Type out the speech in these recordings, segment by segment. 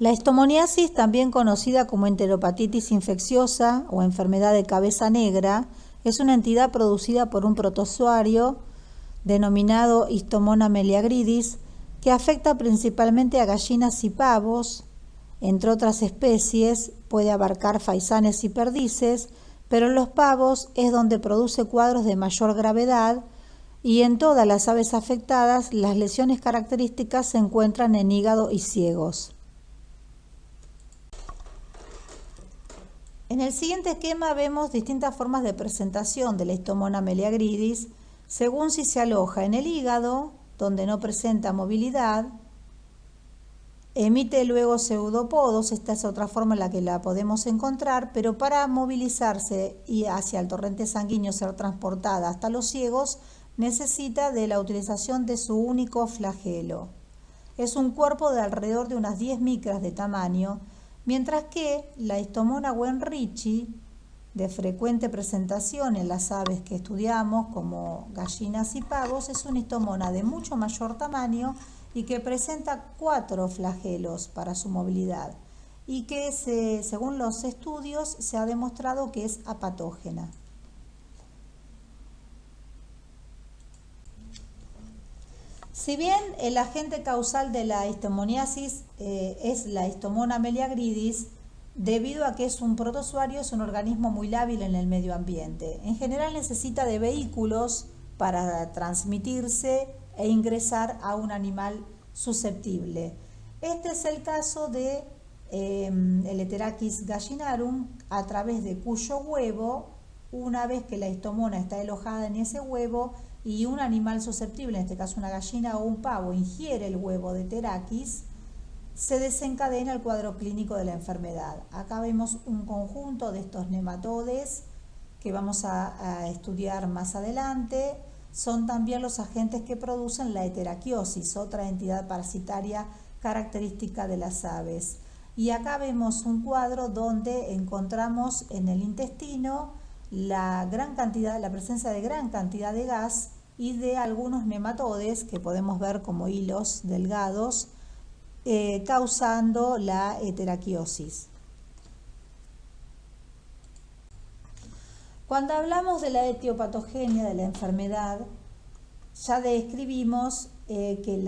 La histomoniasis, también conocida como enteropatitis infecciosa o enfermedad de cabeza negra, es una entidad producida por un protozoario denominado Histomona meleagridis que afecta principalmente a gallinas y pavos, entre otras especies, puede abarcar faisanes y perdices, pero en los pavos es donde produce cuadros de mayor gravedad y en todas las aves afectadas las lesiones características se encuentran en hígado y ciegos. En el siguiente esquema vemos distintas formas de presentación de la Histomona meleagridis según si se aloja en el hígado, donde no presenta movilidad, emite luego pseudopodos, esta es otra forma en la que la podemos encontrar, pero para movilizarse y hacia el torrente sanguíneo ser transportada hasta los ciegos, necesita de la utilización de su único flagelo. Es un cuerpo de alrededor de unas 10 micras de tamaño, mientras que la Histomona wenrichi, de frecuente presentación en las aves que estudiamos, como gallinas y pavos, es una histomona de mucho mayor tamaño y que presenta 4 flagelos para su movilidad y que según los estudios se ha demostrado que es apatógena. Si bien el agente causal de la histomoniasis es la Histomona meleagridis, debido a que es un protozoario, es un organismo muy lábil en el medio ambiente. En general necesita de vehículos para transmitirse e ingresar a un animal susceptible. Este es el caso de el Heterachis gallinarum, a través de cuyo huevo, una vez que la histomona está alojada en ese huevo y un animal susceptible, en este caso una gallina o un pavo, ingiere el huevo de Heterachis, se desencadena el cuadro clínico de la enfermedad. Acá vemos un conjunto de estos nematodes que vamos a estudiar más adelante. Son también los agentes que producen la heterachiosis, otra entidad parasitaria característica de las aves. Y acá vemos un cuadro donde encontramos en el intestino la presencia de gran cantidad de gas y de algunos nematodes que podemos ver como hilos delgados, causando la heterachiosis. Cuando hablamos de la etiopatogenia de la enfermedad, ya describimos que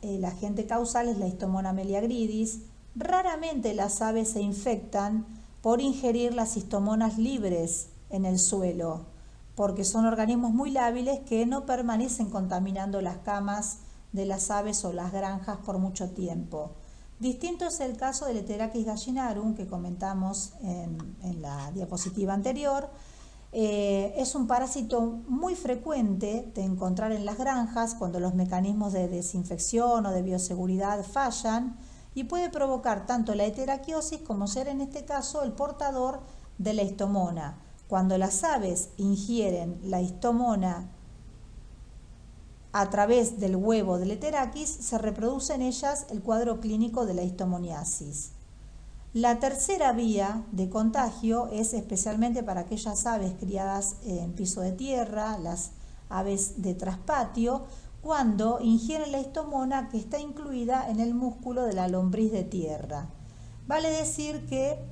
el agente causal es la Histomona meleagridis. Raramente las aves se infectan por ingerir las histomonas libres en el suelo, porque son organismos muy lábiles que no permanecen contaminando las camas de las aves o las granjas por mucho tiempo. Distinto es el caso del Heterachis gallinarum que comentamos en la diapositiva anterior. Es un parásito muy frecuente de encontrar en las granjas cuando los mecanismos de desinfección o de bioseguridad fallan y puede provocar tanto la heterachiosis como ser en este caso el portador de la histomona. Cuando las aves ingieren la histomona a través del huevo del Heterachis, se reproduce en ellas el cuadro clínico de la histomoniasis. La tercera vía de contagio es especialmente para aquellas aves criadas en piso de tierra, las aves de traspatio, cuando ingieren la histomona que está incluida en el músculo de la lombriz de tierra. Vale decir que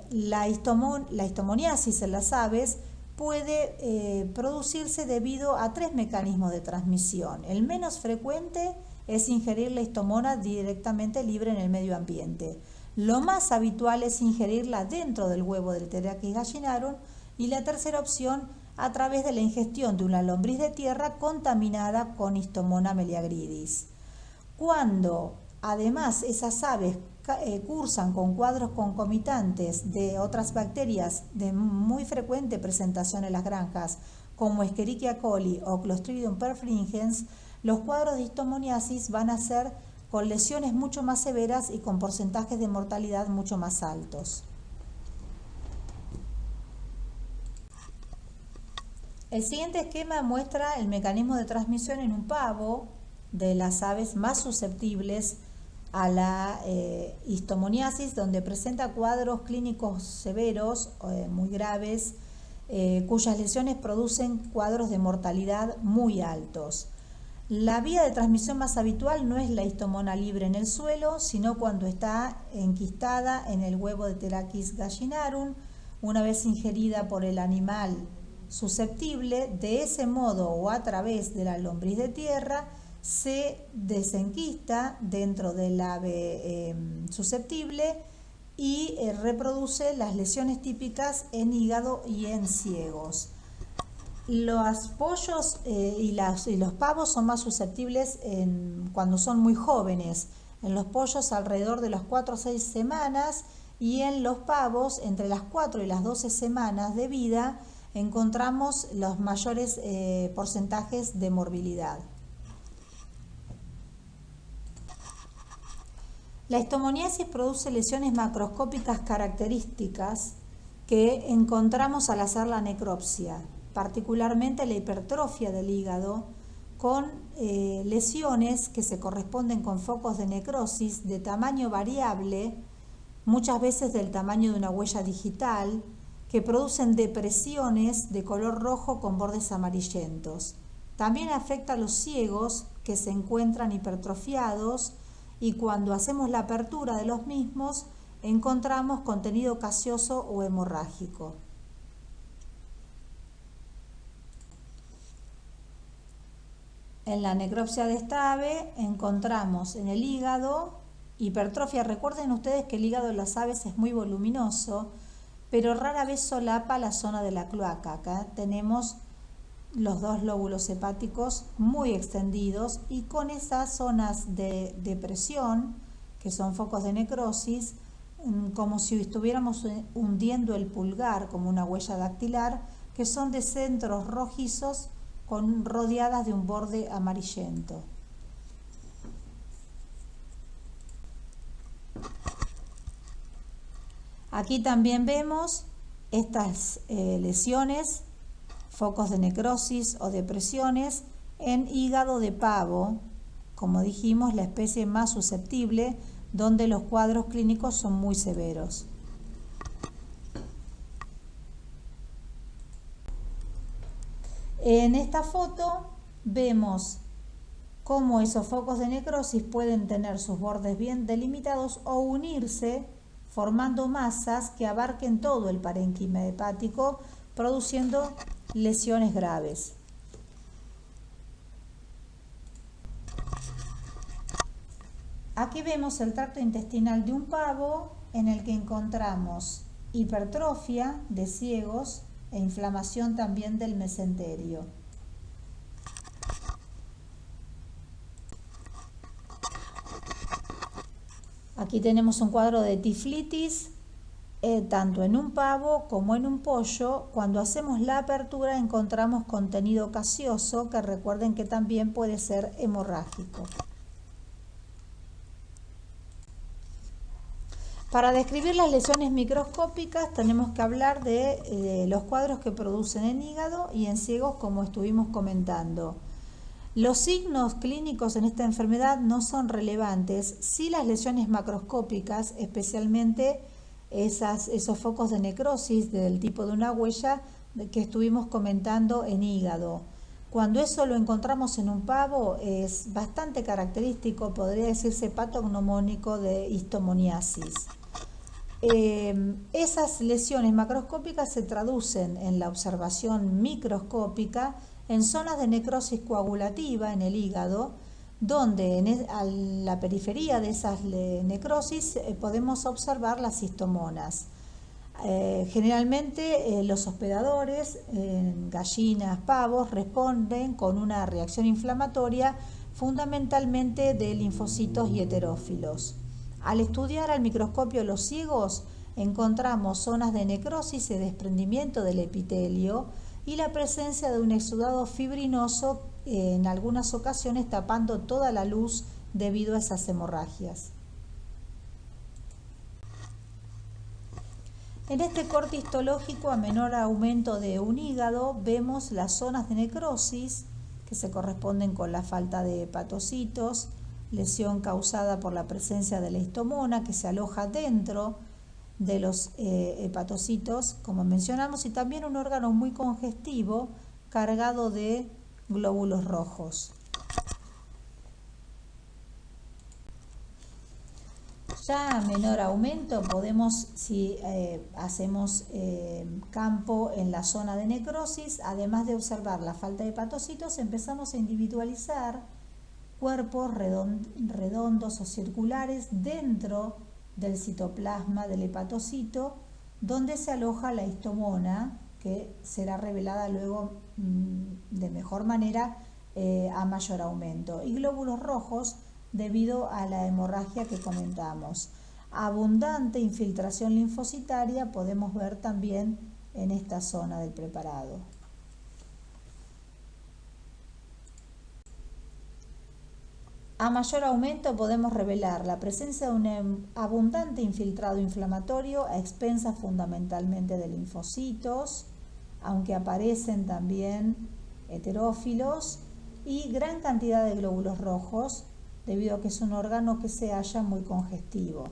la histomoniasis en las aves puede producirse debido a 3 mecanismos de transmisión. El menos frecuente es ingerir la histomona directamente libre en el medio ambiente. Lo más habitual es ingerirla dentro del huevo del Heterachis gallinarum y la tercera opción a través de la ingestión de una lombriz de tierra contaminada con Histomona meleagridis. Cuando además esas aves cursan con cuadros concomitantes de otras bacterias de muy frecuente presentación en las granjas, como Escherichia coli o Clostridium perfringens, los cuadros de histomoniasis van a ser con lesiones mucho más severas y con porcentajes de mortalidad mucho más altos. El siguiente esquema muestra el mecanismo de transmisión en un pavo de las aves más susceptibles a la histomoniasis, donde presenta cuadros clínicos severos, muy graves, cuyas lesiones producen cuadros de mortalidad muy altos. La vía de transmisión más habitual no es la histomona libre en el suelo, sino cuando está enquistada en el huevo de Pterachys gallinarum, una vez ingerida por el animal susceptible. De ese modo o a través de la lombriz de tierra se desenquista dentro del ave susceptible y reproduce las lesiones típicas en hígado y en ciegos. Los pollos y los pavos son más susceptibles cuando son muy jóvenes. En los pollos alrededor de las 4 o 6 semanas y en los pavos entre las 4 y las 12 semanas de vida encontramos los mayores porcentajes de morbilidad. La histomoniasis produce lesiones macroscópicas características que encontramos al hacer la necropsia, particularmente la hipertrofia del hígado, con lesiones que se corresponden con focos de necrosis de tamaño variable, muchas veces del tamaño de una huella digital, que producen depresiones de color rojo con bordes amarillentos. También afecta a los ciegos, que se encuentran hipertrofiados, y cuando hacemos la apertura de los mismos encontramos contenido gaseoso o hemorrágico. En la necropsia de esta ave encontramos en el hígado hipertrofia. Recuerden ustedes que el hígado de las aves es muy voluminoso, pero rara vez solapa la zona de la cloaca. Acá tenemos los dos lóbulos hepáticos muy extendidos y con esas zonas de depresión, que son focos de necrosis, como si estuviéramos hundiendo el pulgar como una huella dactilar, que son de centros rojizos rodeadas de un borde amarillento. Aquí también vemos estas lesiones, focos de necrosis o depresiones en hígado de pavo, como dijimos, la especie más susceptible, donde los cuadros clínicos son muy severos. En esta foto vemos cómo esos focos de necrosis pueden tener sus bordes bien delimitados o unirse formando masas que abarquen todo el parénquima hepático, produciendo lesiones graves. Aquí vemos el tracto intestinal de un pavo en el que encontramos hipertrofia de ciegos e inflamación también del mesenterio. Aquí tenemos un cuadro de tiflitis, tanto en un pavo como en un pollo. Cuando hacemos la apertura encontramos contenido gaseoso, que recuerden que también puede ser hemorrágico. Para describir las lesiones microscópicas tenemos que hablar de los cuadros que producen en hígado y en ciegos, como estuvimos comentando. Los signos clínicos en esta enfermedad no son relevantes, sí las lesiones macroscópicas, especialmente esos focos de necrosis del tipo de una huella que estuvimos comentando en hígado. Cuando eso lo encontramos en un pavo es bastante característico, podría decirse patognomónico de histomoniasis. Esas lesiones macroscópicas se traducen en la observación microscópica en zonas de necrosis coagulativa en el hígado, donde a la periferia de esas necrosis podemos observar las histomonas. Generalmente los hospedadores, gallinas, pavos, responden con una reacción inflamatoria fundamentalmente de linfocitos y heterófilos. Al estudiar al microscopio los ciegos encontramos zonas de necrosis y desprendimiento del epitelio y la presencia de un exudado fibrinoso, en algunas ocasiones tapando toda la luz debido a esas hemorragias. En este corte histológico, a menor aumento de un hígado, vemos las zonas de necrosis que se corresponden con la falta de hepatocitos, lesión causada por la presencia de la histomona que se aloja dentro de los hepatocitos, como mencionamos, y también un órgano muy congestivo cargado de glóbulos rojos. Ya a menor aumento podemos, si hacemos campo en la zona de necrosis, además de observar la falta de hepatocitos, empezamos a individualizar cuerpos redondos o circulares dentro del citoplasma del hepatocito, donde se aloja la histomona, que será revelada luego de mejor manera a mayor aumento, y glóbulos rojos debido a la hemorragia que comentamos. Abundante infiltración linfocitaria podemos ver también en esta zona del preparado. A mayor aumento podemos revelar la presencia de un abundante infiltrado inflamatorio a expensas fundamentalmente de linfocitos, aunque aparecen también heterófilos, y gran cantidad de glóbulos rojos, debido a que es un órgano que se halla muy congestivo.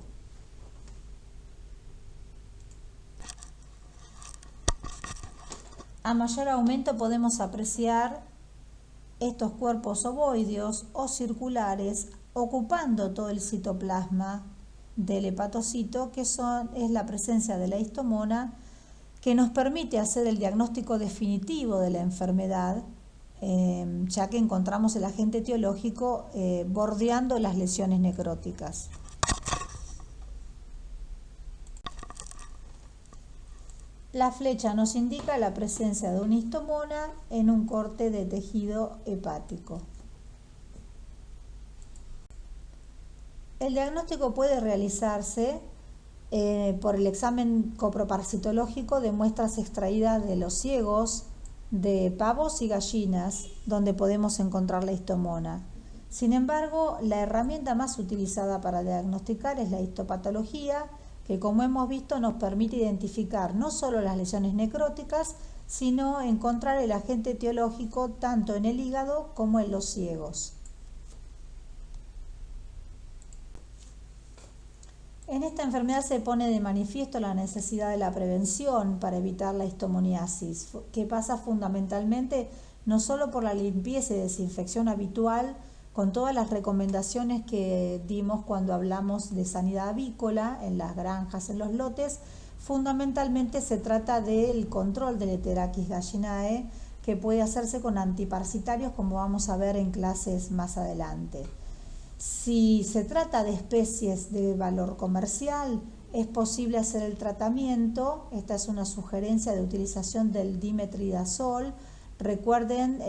A mayor aumento podemos apreciar estos cuerpos ovoideos o circulares ocupando todo el citoplasma del hepatocito, que es la presencia de la histomona, que nos permite hacer el diagnóstico definitivo de la enfermedad, ya que encontramos el agente etiológico bordeando las lesiones necróticas. La flecha nos indica la presencia de una histomona en un corte de tejido hepático. El diagnóstico puede realizarse por el examen coproparasitológico de muestras extraídas de los ciegos, de pavos y gallinas, donde podemos encontrar la histomona. Sin embargo, la herramienta más utilizada para diagnosticar es la histopatología, que como hemos visto nos permite identificar no solo las lesiones necróticas, sino encontrar el agente etiológico tanto en el hígado como en los ciegos. En esta enfermedad se pone de manifiesto la necesidad de la prevención para evitar la histomoniasis, que pasa fundamentalmente no solo por la limpieza y desinfección habitual, con todas las recomendaciones que dimos cuando hablamos de sanidad avícola en las granjas, en los lotes. Fundamentalmente se trata del control del Heterachis gallinae, que puede hacerse con antiparasitarios, como vamos a ver en clases más adelante. Si se trata de especies de valor comercial, es posible hacer el tratamiento. Esta es una sugerencia de utilización del dimetridazol. Recuerden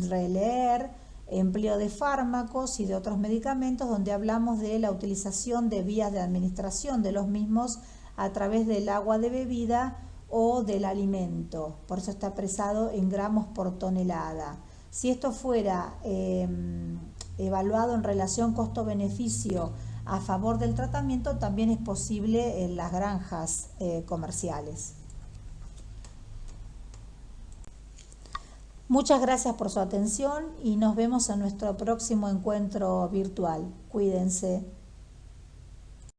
releer empleo de fármacos y de otros medicamentos, donde hablamos de la utilización de vías de administración de los mismos a través del agua de bebida o del alimento. Por eso está expresado en gramos por tonelada. Si esto fuera evaluado en relación costo-beneficio a favor del tratamiento, también es posible en las granjas comerciales. Muchas gracias por su atención y nos vemos en nuestro próximo encuentro virtual. Cuídense.